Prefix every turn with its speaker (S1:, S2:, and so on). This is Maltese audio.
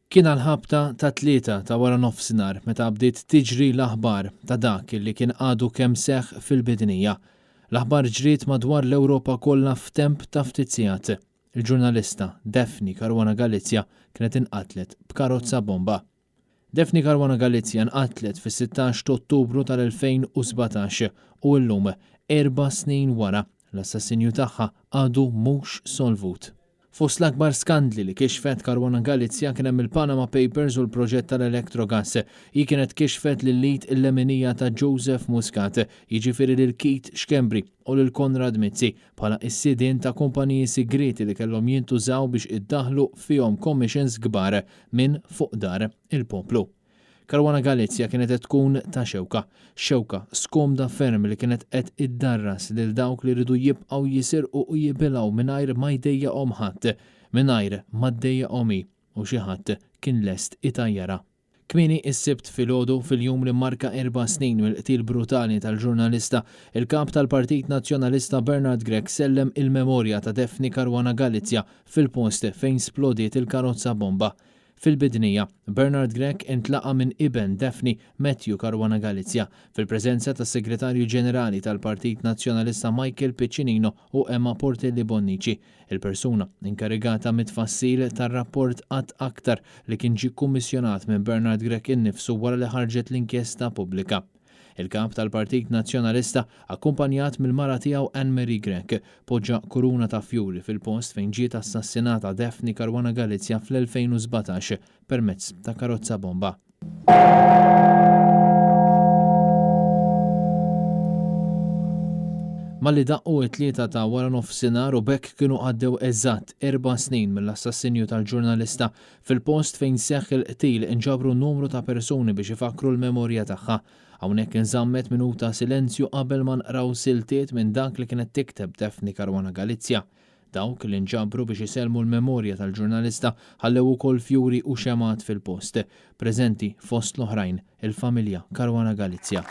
S1: Kien għal-ħabta ta' 3 ta' wara nofsinhar meta bdiet tiġri l-aħbar ta' dak li kien għadu kemm seħħ fil-bidnija. L-aħbar ġriet madwar l-Ewropa kollha f'temp ta' ftit sigħat. Il-ġurnalista Daphne Caruana Galizia kienet inqatlet b'karozza bomba. Daphne Caruana Galizia nqatlet fis-16 ta' Ottubru tal-2017 u llum 4 snin wara l-assassinju tagħha għadu mhux solvut. Fost l-akbar skandli li kixfet Caruana Galizia kien hemm il-Panama Papers u l-proġett tal-Electrogas. Hi kienet kixfet lil-lit il-leminija ta' Joseph Muscat, jiġifieri lil Keith Schembri u lil Konrad Mizzi bħala s-sidien ta' kumpaniji sigreti li kellhom jintużaw biex iddaħħlu fihom commissions kbar minn fuq dar il-poplu. Caruana Galizia kienet qed tkun ta' xewka skomda ferm li kienet qed iddarras lil dawk li ridu jibqgħu jisirqu u jibilgħu mingħajr ma jdejjaqhom ħadd, mingħajr ma ddejjaqhom hi u xi ħadd kien lest itajjara. Kmieni s-sibt filgħodu fil-jum li marka 4 snin mill-qtil brutali tal-ġurnalista, il-kap tal-Partit Nazzjonalista Bernard Gregg sellem il-memorja ta' Daphne Caruana Galizia fil-post fejn splodiet il-karozza bomba. Fil-bidnija, Bernard Gregg intlaqa minn iben Daphne Matthew Caruana Galizia fil-preżenza tas-Segretarju Ġenerali tal-Partit Nazzjonalista Michael Piccinino u Emma Portelli Bonnici, il-persuna inkarigata mit-tfassil tar-rapport qatt aktar li kien ġie kummissjonat minn Bernard Gregg innifsu wara li ħarġet l-inkjesta pubblika. Il-kap tal-Partit Nazzjonalista, akkumpanjat mill-mara tiegħu Anne-Marie Gregg, poġġa kuruna ta' fjuri fil-post fejn ġiet assassinata Daphne Caruana Galizia fl-2017 permezz ta' karozza bomba. Malli daqqu t-3 ta' wara nofsinhar u bekk kienu għaddew eżatt 4 snin mill-assassinju tal-ġurnalista fil-post fejn seħħ il-qtil inġabru numru ta' persuni biex ifakru l-memorja tagħha. Hawnhekk inżammet minuta silenzju qabel ma nqraw siltiet minn dak li kienet tikteb Daphne Caruana Galizia. Dawk li nġabru biex iselmu l-memorja tal-ġurnalista ħallew ukoll fjuri u xemat fil-post. Preżenti fost l-oħrajn il-familja Caruana Galizia.